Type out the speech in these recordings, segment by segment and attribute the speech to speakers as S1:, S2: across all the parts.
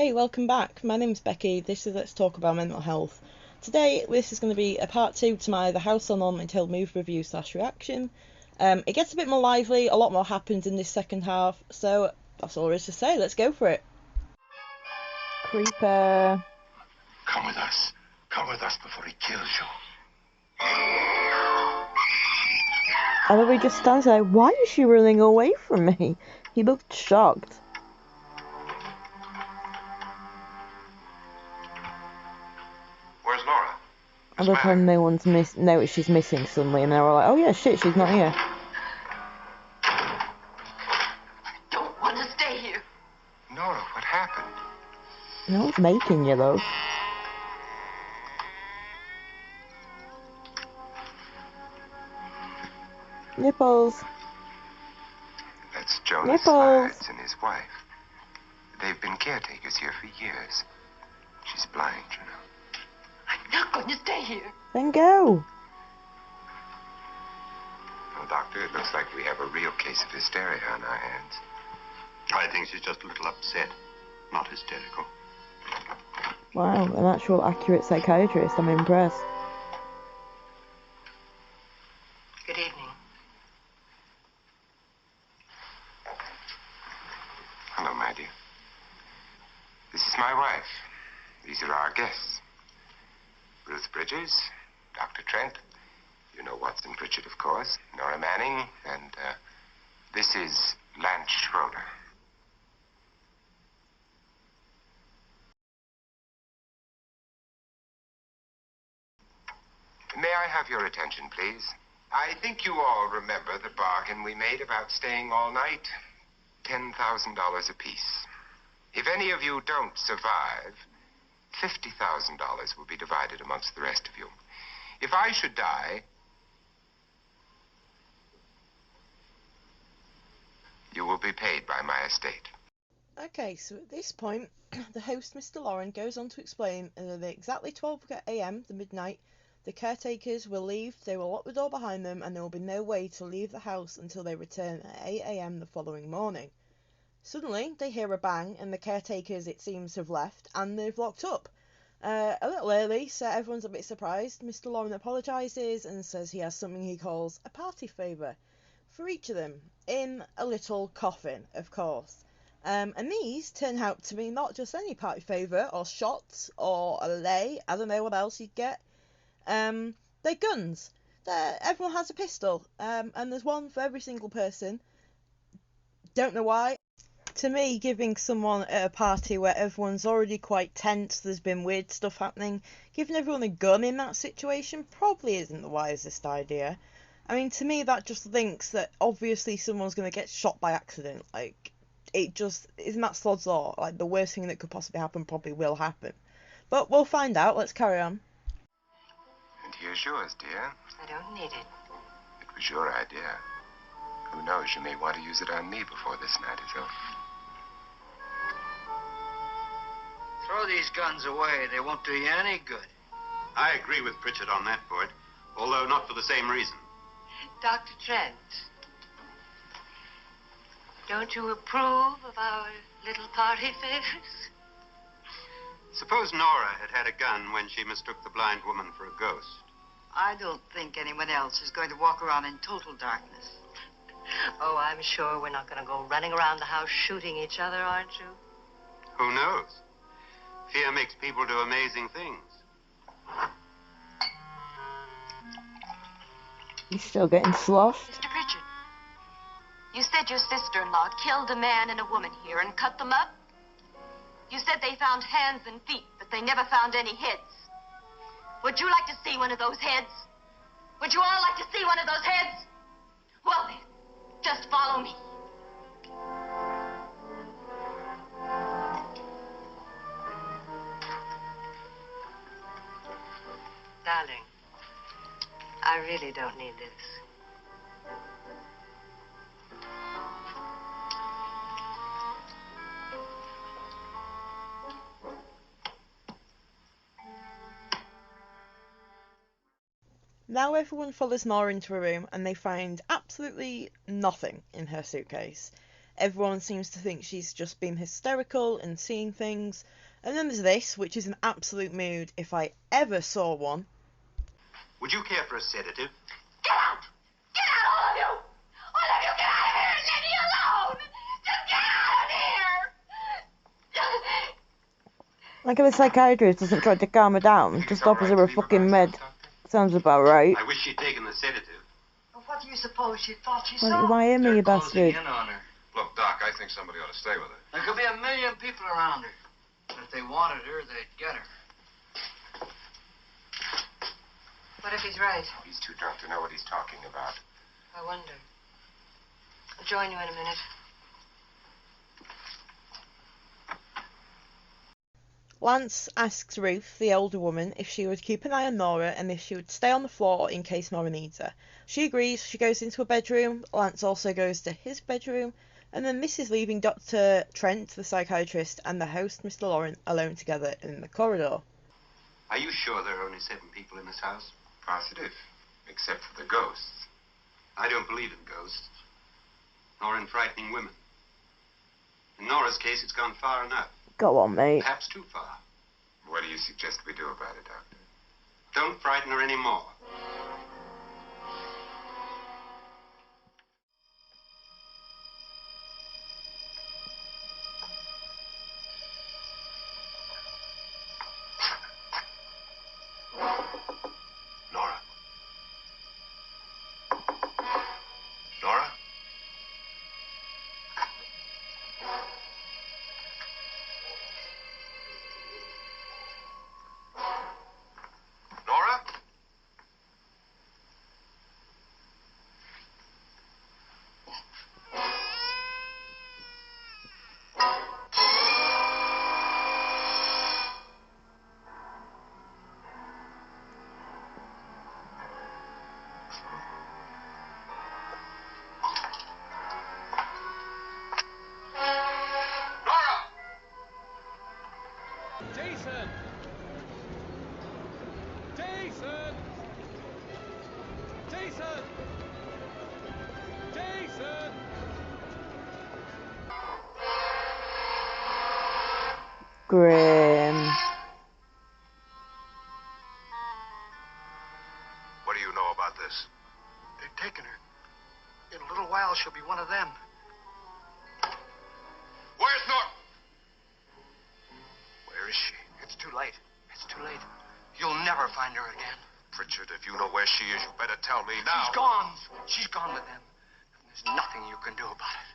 S1: Hey, welcome back. My name's Becky. This is Let's Talk About Mental Health. Today, this is going to be a part 2 to my The House on Haunted Hill movie review / reaction. It gets a bit more lively, a lot more happens in this second half, so that's all there is to say. Let's go for it. Creeper.
S2: Come with us. Come with us before he kills you.
S1: I love he just stands there. Why is she running away from me? He looked shocked.
S2: Where's Laura?
S1: I love how no one's noticed she's missing suddenly, and they're all like, oh yeah, shit, she's not here.
S3: I don't want to stay here.
S2: Nora, what happened?
S1: No one's making you, though. Nipples.
S2: That's Jonas
S1: Nipples.
S2: Slides and his wife. They've been caretakers here for years. She's blind, you know.
S3: I'm not going to stay here.
S1: Then go.
S2: Well, Doctor, it looks like we have a real case of hysteria on our hands.
S4: I think she's just a little upset, not hysterical.
S1: Wow, an actual accurate psychiatrist. I'm impressed.
S3: Good evening.
S2: Hello, my dear. This is my wife. These are our guests. Ruth Bridges, Dr. Trent. You know Watson Pritchard, of course. Nora Manning, and this is Lance Schroeder. May I have your attention, please? I think you all remember the bargain we made about staying all night. $10,000 apiece. If any of you don't survive, $50,000 will be divided amongst the rest of you. If I should die, you will be paid by my estate.
S1: Okay, so at this point, the host, Mr. Loren, goes on to explain that at exactly 12 a.m, the midnight, the caretakers will leave, they will lock the door behind them, and there will be no way to leave the house until they return at 8 a.m. the following morning. Suddenly, they hear a bang, and the caretakers, it seems, have left, and they've locked up. A little early, so everyone's a bit surprised. Mr. Loren apologises and says he has something he calls a party favour for each of them, in a little coffin, of course. And these turn out to be not just any party favour, or shots, or a lei, I don't know what else you'd get. They're guns. Everyone has a pistol, and there's one for every single person. Don't know why. To me, giving someone at a party where everyone's already quite tense, there's been weird stuff happening, giving everyone a gun in that situation probably isn't the wisest idea. I mean, to me, that just thinks that obviously someone's going to get shot by accident. Like, it just isn't that Sod's Law. Like, the worst thing that could possibly happen probably will happen. But we'll find out. Let's carry on.
S2: And here's yours, dear.
S3: I don't need it.
S2: It was your idea. Who knows, you may want to use it on me before this night is over.
S5: Throw these guns away. They won't do you any good.
S4: I agree with Pritchard on that point, although not for the same reason.
S3: Dr. Trent, don't you approve of our little party favors?
S4: Suppose Nora had had a gun when she mistook the blind woman for a ghost.
S3: I don't think anyone else is going to walk around in total darkness. Oh, I'm sure we're not going to go running around the house shooting each other, aren't you?
S4: Who knows? Fear makes people do amazing things.
S1: He's still getting sloshed.
S6: Mr. Pritchard, you said your sister-in-law killed a man and a woman here and cut them up? You said they found hands and feet, but they never found any heads. Would you like to see one of those heads? Would you all like to see one of those heads? Well then, just follow me.
S3: Darling, I really don't need this.
S1: Now everyone follows Nora into a room and they find absolutely nothing in her suitcase. Everyone seems to think she's just being hysterical and seeing things. And then there's this, which is an absolute mood if I ever saw one.
S4: Would you care for a sedative?
S6: Get out! Get out, all of you! All of you, get out of here and leave me alone! Just get out of here!
S1: Like if a psychiatrist doesn't try to calm her down, just offers her a fucking med. Sounds about right.
S4: I wish she'd taken the sedative.
S3: Well, what do you suppose she thought she
S1: Why
S3: saw?
S1: don't you hear me, you
S5: They're closing
S1: bastard?
S5: in on her.
S7: Look, Doc, I think somebody ought to stay with her.
S5: There could be 1,000,000 people around her. If they wanted her, they'd get her.
S3: What if he's right?
S2: He's too drunk to know what he's talking about.
S3: I wonder. I'll join you in a minute.
S1: Lance asks Ruth, the older woman, if she would keep an eye on Nora and if she would stay on the floor in case Nora needs her. She agrees. She goes into her bedroom. Lance also goes to his bedroom. And then this is leaving Dr. Trent, the psychiatrist, and the host, Mr. Loren, alone together in the corridor.
S4: Are you sure there are only 7 people in this house?
S2: Positive. Except for the ghosts.
S4: I don't believe in ghosts. Nor in frightening women. In Nora's case, it's gone far enough.
S1: Go on, mate.
S4: Perhaps too far.
S2: What do you suggest we do about it, Doctor?
S4: Don't frighten her anymore.
S7: Nora? Nora? Nora? Nora!
S8: Jason! Jason! Jason! Jason!
S1: Grim.
S7: What do you know about this?
S5: They've taken her. In a little while, she'll be one of them.
S7: Where's Nora?
S5: Where is she? It's too late. It's too late. You'll never find her again.
S7: Pritchard, if you know where she is, you better tell me now.
S5: She's gone. She's gone with them. And there's nothing you can do about it.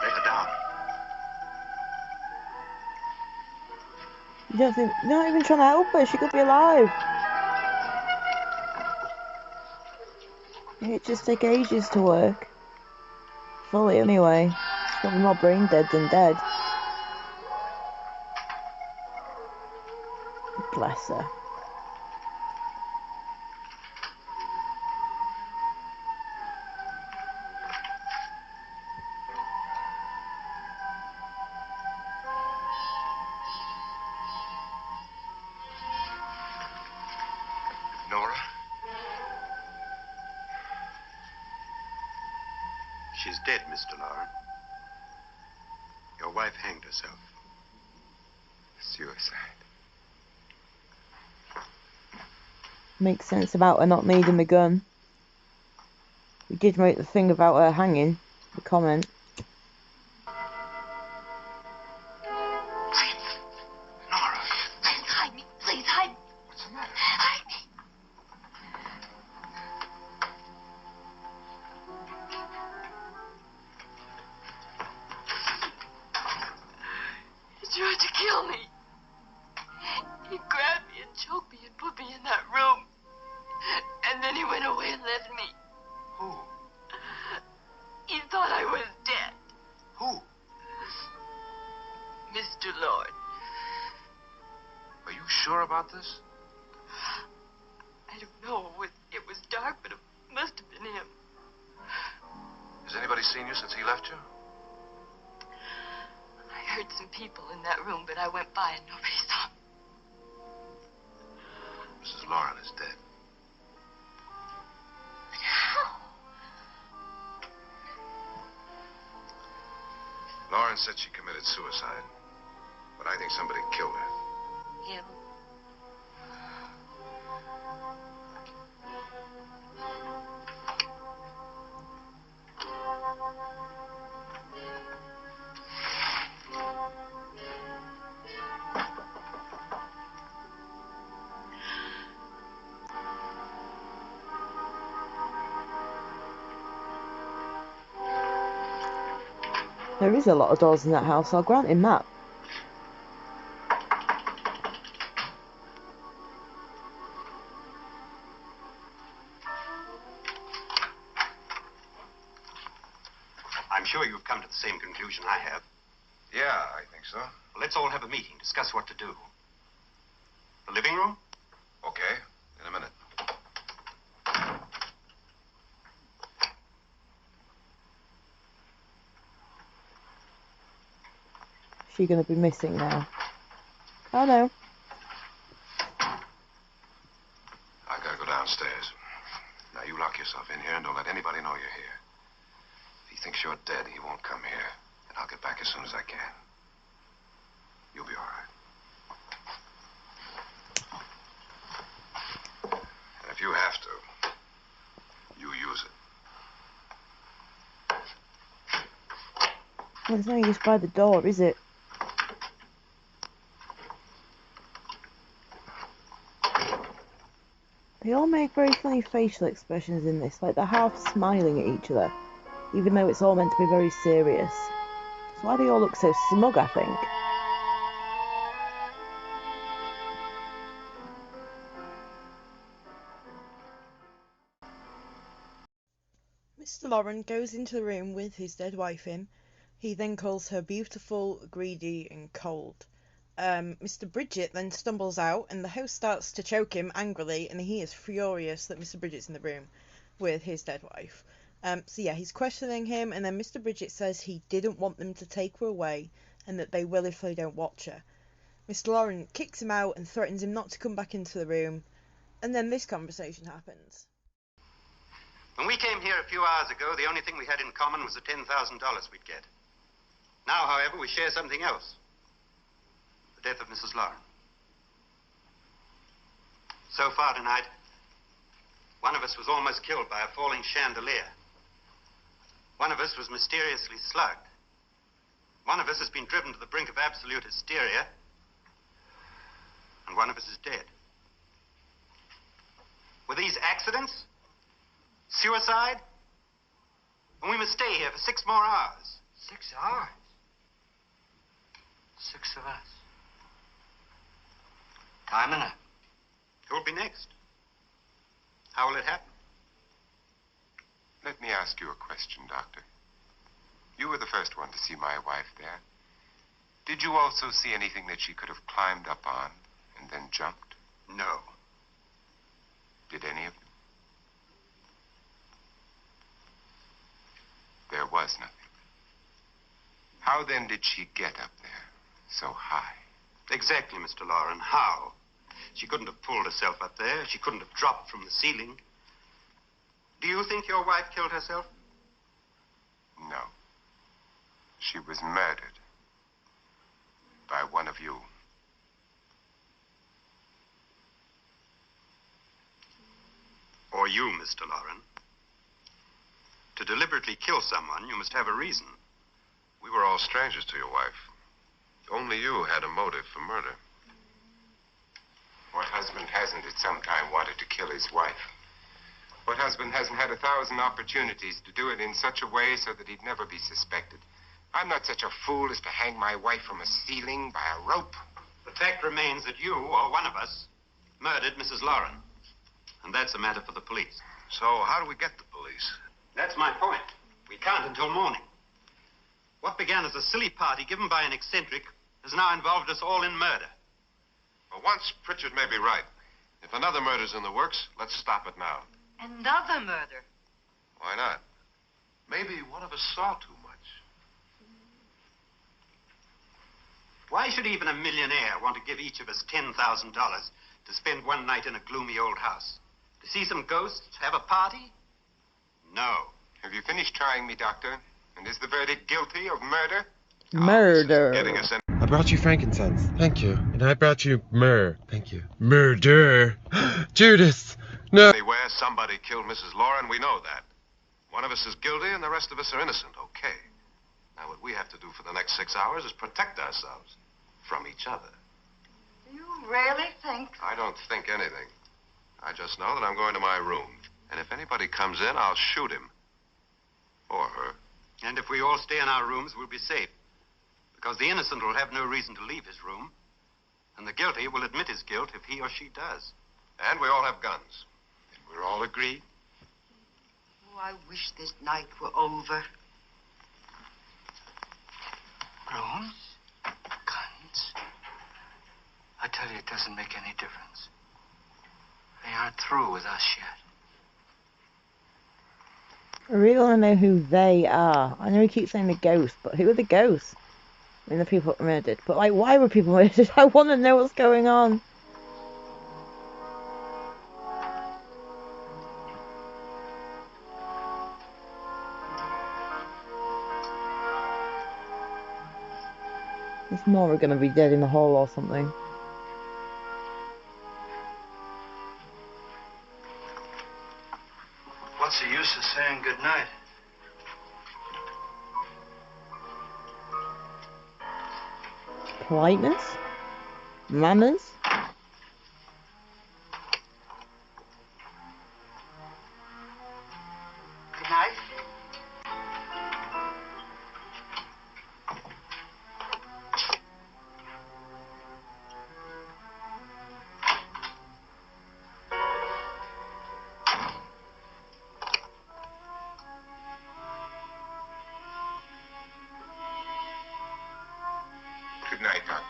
S7: Lay her down.
S1: You don't think... You're not even trying to help her. She could be alive. It just take ages to work. Fully, anyway. She's probably more brain dead than dead. Bless her.
S7: Nora?
S4: She's dead, Mr. Loren. Your wife hanged herself.
S2: Suicide.
S1: Makes sense about her not needing the gun. We did make the thing about her hanging. The comment.
S7: Nora?
S6: Please hide me. Please hide me.
S2: What's the matter?
S6: Hide me. He tried to kill me. He grabbed me and choked me and put me in that room. And then he went away and left me.
S7: Who?
S6: He thought I was dead.
S7: Who?
S6: Mr. Lord.
S7: Are you sure about this?
S3: No, it was dark, but it must have been him.
S7: Has anybody seen you since he left you?
S3: I heard some people in that room, but I went by and nobody saw me.
S7: Mrs. Loren is dead.
S3: But how?
S7: Loren said she committed suicide, but I think somebody killed her.
S3: Him?
S1: There is a lot of doors in that house, I'll grant him that.
S4: I'm sure you've come to the same conclusion I have.
S7: Yeah, I think so.
S4: Well, let's all have a meeting, discuss what to do. The living room?
S7: Okay, in a minute.
S1: Is she going to be missing now? Oh no.
S7: I've got to go downstairs. Now, you lock yourself in here and don't let anybody know you're here. If he thinks you're dead, he won't come here. And I'll get back as soon as I can. You'll be all right. And if you have to, you use it.
S1: Well, it's no use by the door, is it? They all make very funny facial expressions in this, like they're half smiling at each other, even though it's all meant to be very serious. That's why they all look so smug, I think. Mr. Loren goes into the room with his dead wife in. He then calls her beautiful, greedy, and cold. Mr. Bridget then stumbles out, and the host starts to choke him angrily, and he is furious that Mr. Bridget's in the room with his dead wife. So yeah, he's questioning him, and then Mr. Bridget says he didn't want them to take her away, and that they will if they don't watch her. Mr. Loren kicks him out and threatens him not to come back into the room, and then this conversation happens.
S4: When we came here a few hours ago, the only thing we had in common was the $10,000 we'd get. Now, however, we share something else. The death of Mrs. Loren. So far tonight, one of us was almost killed by a falling chandelier. One of us was mysteriously slugged. One of us has been driven to the brink of absolute hysteria. And one of us is dead. Were these accidents? Suicide? And we must stay here for 6 more hours.
S5: 6 hours? 6 of us. Time enough.
S4: Who will be next? How will it happen?
S2: Let me ask you a question, Doctor. You were the first one to see my wife there. Did you also see anything that she could have climbed up on and then jumped?
S4: No.
S2: Did any of you? There was nothing. How then did she get up there so high?
S4: Exactly, Mr. Loren. How? She couldn't have pulled herself up there. She couldn't have dropped from the ceiling. Do you think your wife killed herself?
S2: No. She was murdered by one of you.
S4: Or you, Mr. Loren. To deliberately kill someone, you must have a reason.
S7: We were all strangers to your wife. Only you had a motive for murder.
S2: What husband hasn't at some time wanted to kill his wife? What husband hasn't had 1,000 opportunities to do it in such a way so that he'd never be suspected? I'm not such a fool as to hang my wife from a ceiling by a rope.
S4: The fact remains that you, or one of us, murdered Mrs. Loren. And that's a matter for the police.
S7: So how do we get the police?
S4: That's my point. We can't until morning. What began as a silly party given by an eccentric has now involved us all in murder.
S7: Well, once Pritchard may be right. If another murder's in the works, let's stop it now.
S3: Another murder?
S7: Why not? Maybe one of us saw too much.
S4: Why should even a millionaire want to give each of us $10,000 to spend one night in a gloomy old house? To see some ghosts, have a party? No.
S2: Have you finished trying me, Doctor? And is the verdict guilty of murder?
S1: Murder.
S2: Getting us in.
S9: I brought you frankincense. Thank you. And I brought you myrrh. Thank you. Murder. Judas. No.
S7: Anywhere, somebody killed Mrs. Loren. We know that. One of us is guilty and the rest of us are innocent. Okay. Now, what we have to do for the next 6 hours is protect ourselves from each other.
S3: You really think?
S7: I don't think anything. I just know that I'm going to my room. And if anybody comes in, I'll shoot him. Or her.
S4: And if we all stay in our rooms, we'll be safe. Because the innocent will have no reason to leave his room. And the guilty will admit his guilt if he or she does.
S7: And we all have guns. And we're all agreed.
S3: Oh, I wish this night were over.
S5: Rooms? Guns? I tell you, it doesn't make any difference. They aren't through with us yet.
S1: I really want to know who they are. I know he keeps saying the ghosts, but who are the ghosts? I mean, the people that were murdered. But, like, why were people murdered? I want to know what's going on. There's more are going to be dead in the hall or something.
S5: What's the use of saying goodnight?
S1: Politeness? Manners?
S3: Good night.
S2: Good night, Doctor.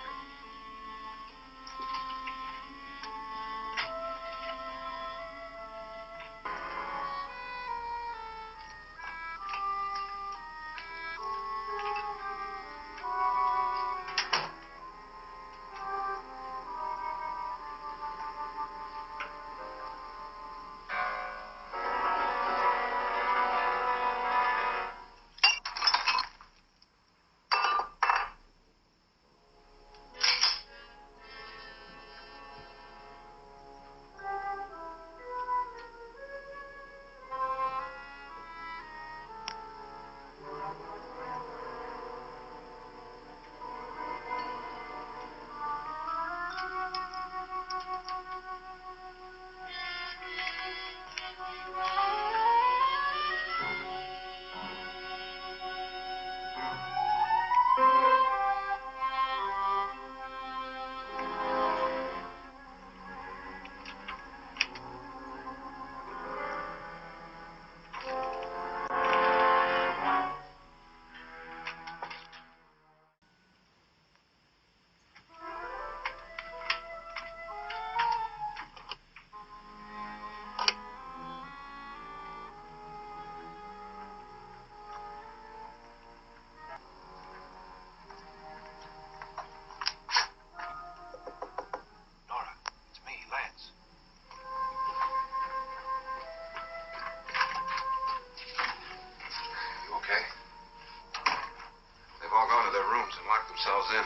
S7: Themselves in.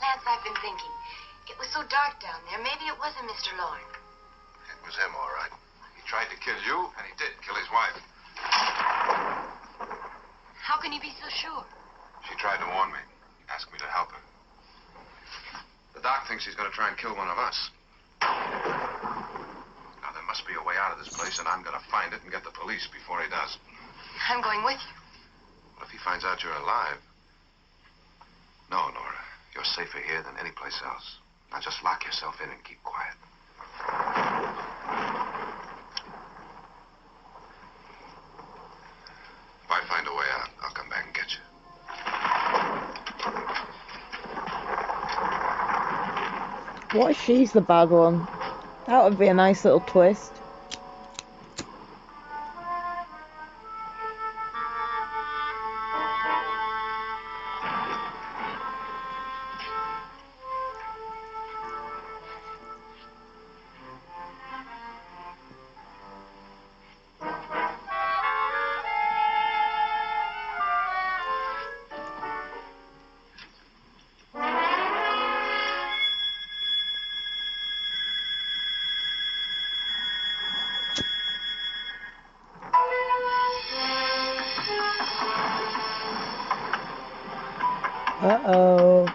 S6: Lance, I've been thinking. It was so dark down there. Maybe it wasn't Mr. Loren.
S7: It was him, all right. He tried to kill you, and he did kill his wife.
S6: How can you be so sure?
S7: She tried to warn me. Asked me to help her. The doc thinks he's going to try and kill one of us. Now, there must be a way out of this place, and I'm going to find it and get the police before he does.
S6: I'm going with you.
S7: What if he finds out you're alive? No, Nora. You're safer here than any place else. Now just lock yourself in and keep quiet. If I find a way out, I'll come back and get you.
S1: What if she's the bad one? That would be a nice little twist. Uh-oh.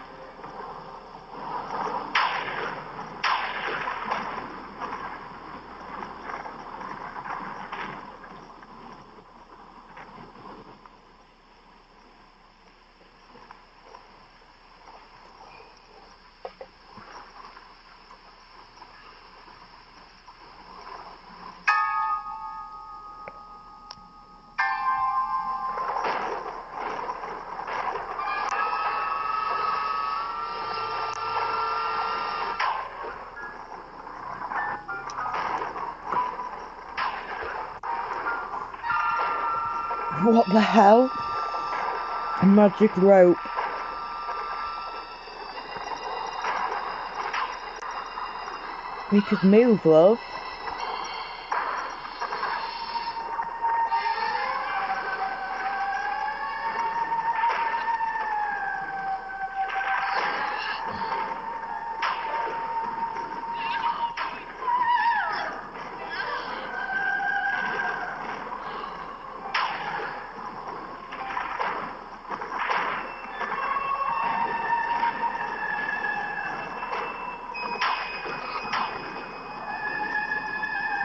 S1: What the hell? A magic rope. We could move, love.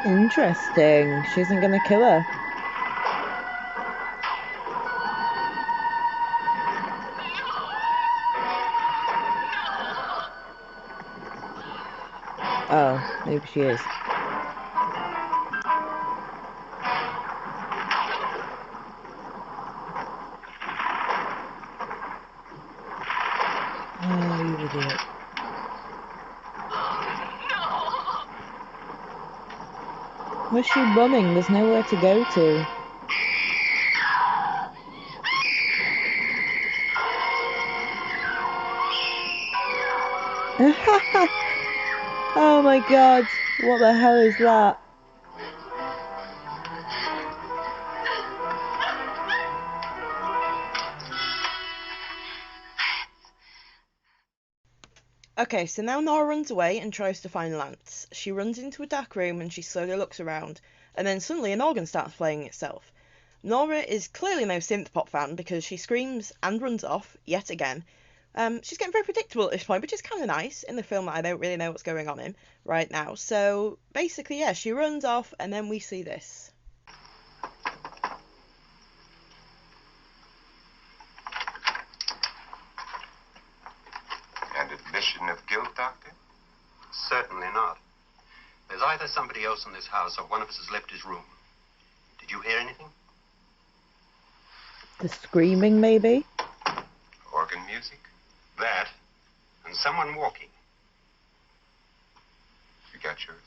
S1: Interesting. She isn't gonna kill her. Oh, maybe she is. Oh, you idiot. Where's she running? There's nowhere to go to. Oh my god, what the hell is that? Okay, so now Nora runs away and tries to find Lance. She runs into a dark room and she slowly looks around, and then suddenly an organ starts playing itself. Nora is clearly no synth-pop fan because she screams and runs off, yet again. She's getting very predictable at this point, which is kind of nice in the film that I don't really know what's going on in right now. So basically, yeah, she runs off and then we see this.
S2: An admission of guilt, Doctor?
S4: Certainly not. There's either somebody else in this house or one of us has left his room. Did you hear anything?
S1: The screaming, maybe?
S2: Organ music?
S4: That, and someone walking.
S2: You got yours?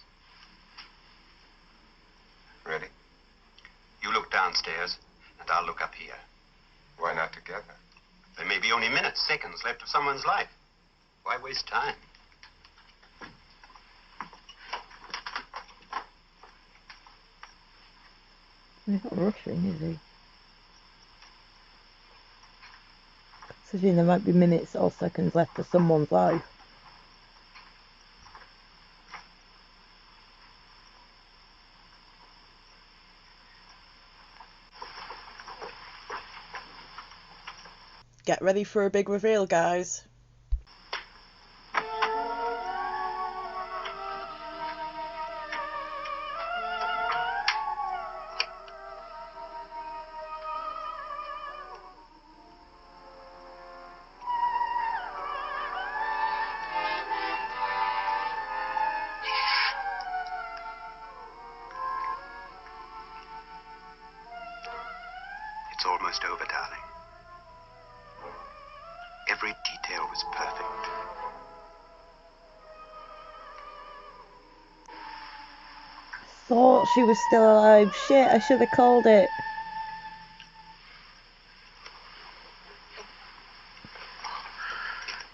S2: Ready?
S4: You look downstairs, and I'll look up here.
S2: Why not together?
S4: There may be only minutes, seconds left of someone's life. Why waste time?
S1: He's not rushing, is he? Considering there might be minutes or seconds left of someone's life. Get ready for a big reveal, guys.
S4: It's almost over, darling. Every detail was perfect.
S1: thought she was still alive. Shit, I should have called it.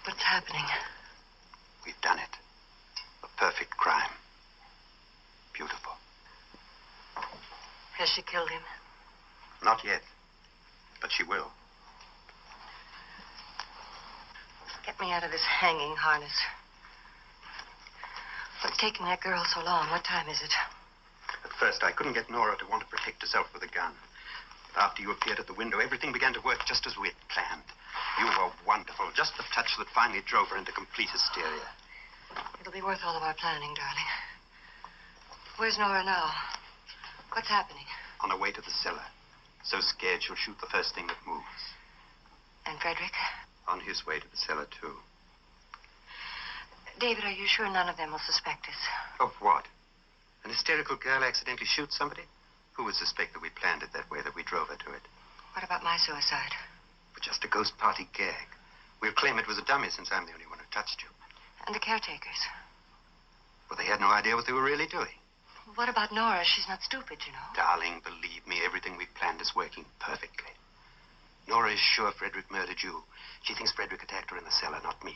S3: What's happening?
S4: We've done it. A perfect crime. Beautiful.
S3: Has she killed him?
S4: Not yet. But she will.
S3: Get me out of this hanging harness. What's taking that girl so long? What time is it?
S4: At first, I couldn't get Nora to want to protect herself with a gun. But after you appeared at the window, everything began to work just as we had planned. You were wonderful. Just the touch that finally drove her into complete hysteria.
S3: It'll be worth all of our planning, darling. Where's Nora now? What's happening?
S4: On her way to the cellar. So scared she'll shoot the first thing that moves.
S3: And Frederick?
S4: On his way to the cellar, too.
S3: David, are you sure none of them will suspect us?
S4: Of what? An hysterical girl accidentally shoots somebody? Who would suspect that we planned it that way, that we drove her to it?
S3: What about my suicide?
S4: But just a ghost party gag. We'll claim it was a dummy since I'm the only one who touched you.
S3: And the caretakers?
S4: Well, they had no idea what they were really doing.
S3: What about Nora? She's not stupid, you know.
S4: Darling, believe me, everything we've planned is working perfectly. Nora is sure Frederick murdered you. She thinks Frederick attacked her in the cellar, not me.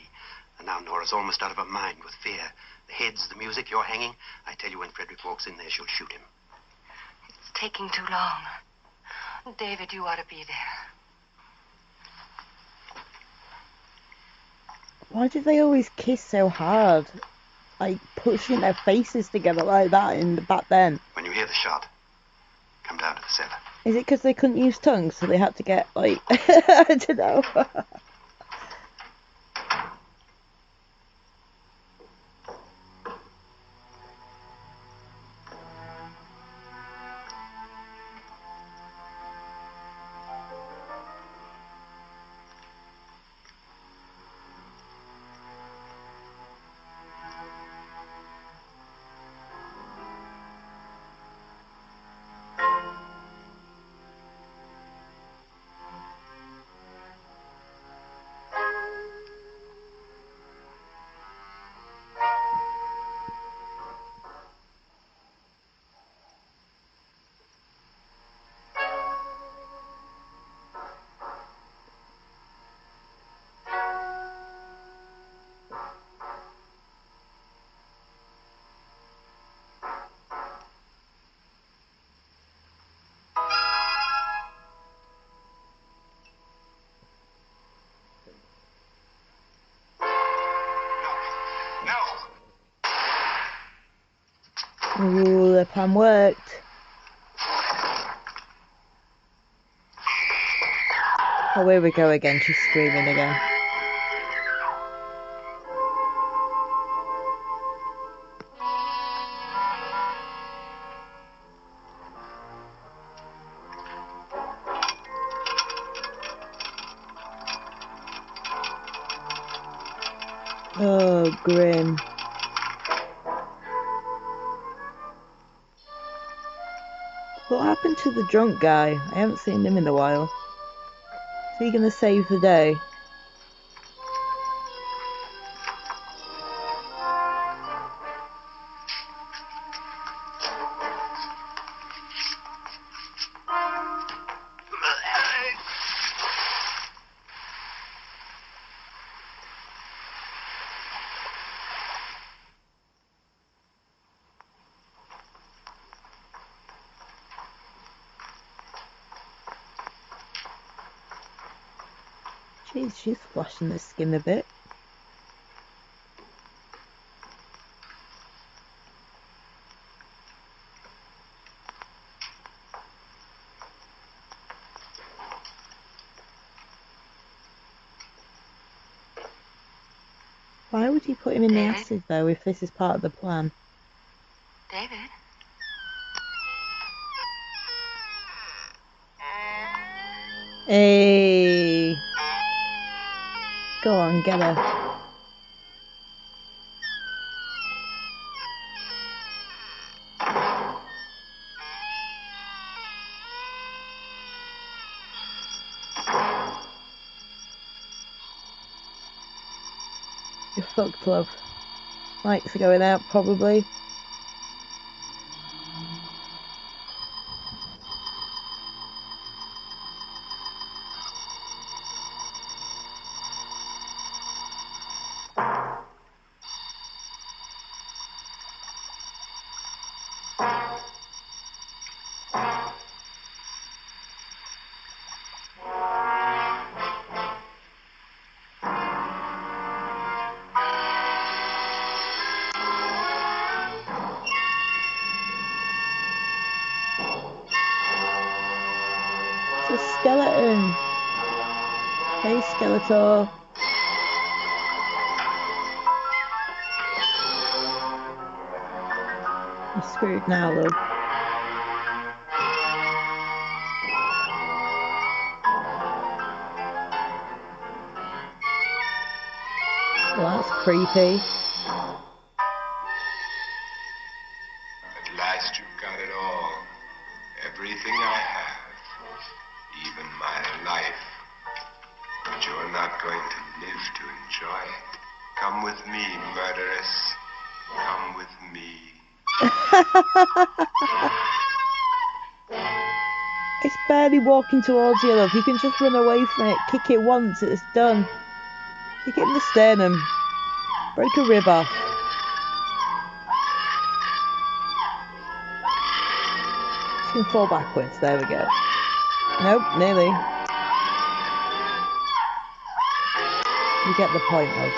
S4: And now Nora's almost out of her mind with fear. The heads, the music, you're hanging. I tell you, when Frederick walks in there, she'll shoot him.
S3: It's taking too long. David, you ought to be there.
S1: Why did they always kiss so hard? Like, pushing their faces together like that back then.
S4: When you hear the shot, come down to the cellar.
S1: Is it because they couldn't use tongues, so they had to get, like, I don't know. Ooh, the plan worked. Oh, here we go again. She's screaming again. Oh, grim. What happened to the drunk guy? I haven't seen him in a while. Is he gonna save the day? Jeez, she's flashing the skin a bit. Why would he put him in the acid though if this is part of the plan?
S3: David?
S1: Hey! Go on, get her. You're fucked, love. Lights are going out, probably. skeleton. Hey, Skeletor. You're screwed now, love. Well, that's creepy.
S2: At last you've got it all. Everything I have. Even my life. But you're not going to live to enjoy it. Come with me, murderess. Come with me.
S1: It's barely walking towards you, love. You can just run away from it. Kick it once, it's done. Kick it in the sternum. Break a rib off. It's going to fall backwards. There we go. Nope, nearly. You get the point, love.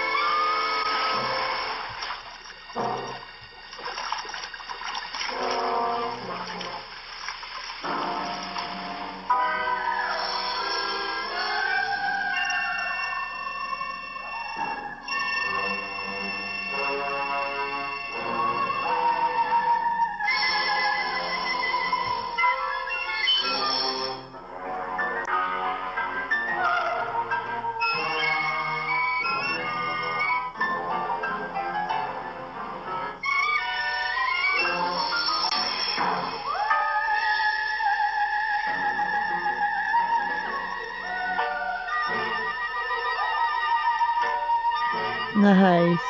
S1: Nice.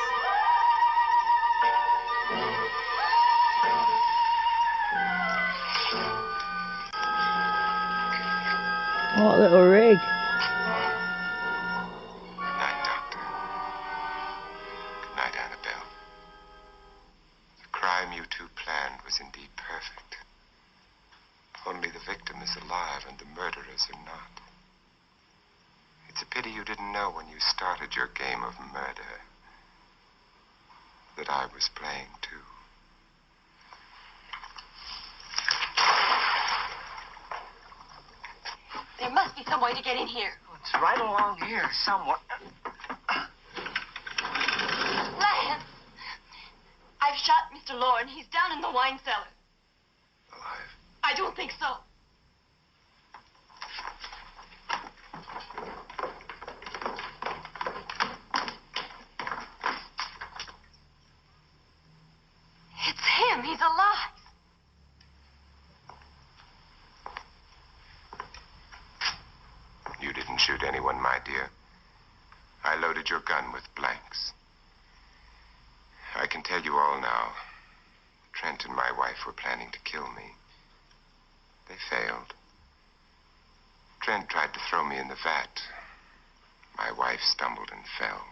S1: What a little rig.
S2: Good night, Doctor. Good night, Annabelle. The crime you two planned was indeed perfect. Only the victim is alive and the murderers are not. It's a pity you didn't know when you started your game of murder that I was playing too.
S6: There must be some way to get in here.
S5: It's right along here somewhere.
S6: Lance! I've shot Mr. Loren. He's down in the wine cellar.
S2: Alive?
S6: I don't think so. It's him. He's alive.
S2: You didn't shoot anyone, my dear. I loaded your gun with blanks. I can tell you all now. Trent and my wife were planning to kill me. They failed. Trent tried to throw me in the vat. My wife stumbled and fell.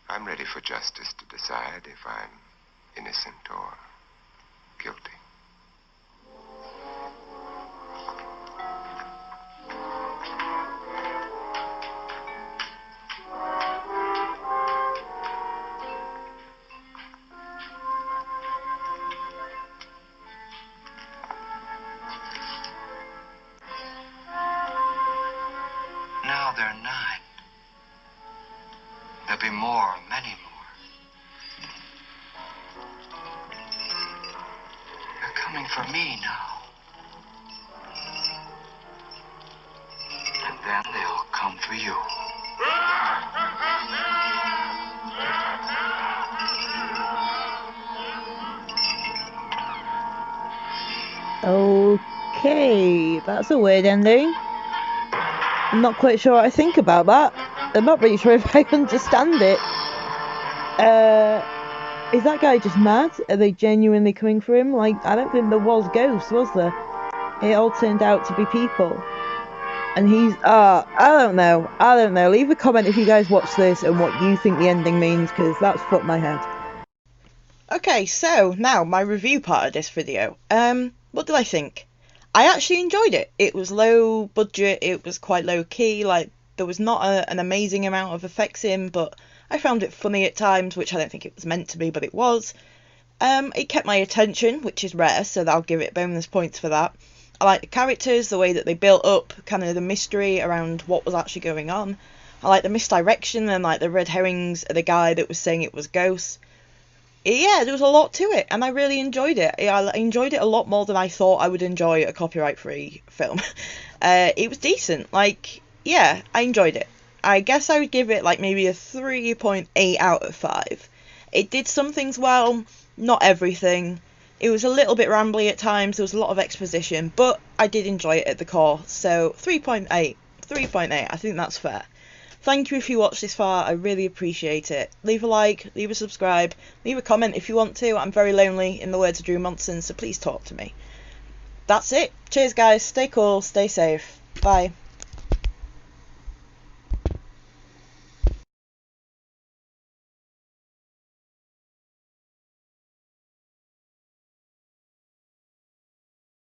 S2: I'm ready for justice to decide if I'm innocent or guilty.
S5: Now there are 9. There'll be more, many more. They're coming for me now. And then they'll come for you.
S1: Okay, that's a weird ending. I'm not quite sure what I think about that. I'm not really sure if I understand it. Is that guy just mad? Are they genuinely coming for him? Like, I don't think there was ghosts, was there? It all turned out to be people. And he's, I don't know. Leave a comment if you guys watch this and what you think the ending means, because that's fucked my head. Okay, so now my review part of this video. What did I think? I actually enjoyed it. It was low budget, it was quite low key, like there was not an amazing amount of effects in, but I found it funny at times, which I don't think it was meant to be, but it was. It kept my attention, which is rare, so I'll give it bonus points for that. I like the characters, the way that they built up kind of the mystery around what was actually going on. I like the misdirection and like the red herrings of the guy that was saying it was ghosts. Yeah, there was a lot to it, and I really enjoyed it. I enjoyed it a lot more than I thought I would enjoy a copyright-free film. It was decent. Like, yeah, I enjoyed it. I guess I would give it like maybe a 3.8 out of 5. It did some things well, not everything. It was a little bit rambly at times, there was a lot of exposition, but I did enjoy it at the core, so 3.8. 3.8, I think that's fair. Thank you if you watched this far, I really appreciate it. Leave a like, leave a subscribe, leave a comment if you want to. I'm very lonely, in the words of Drew Monson, so please talk to me. That's it. Cheers guys, stay cool, stay safe. Bye.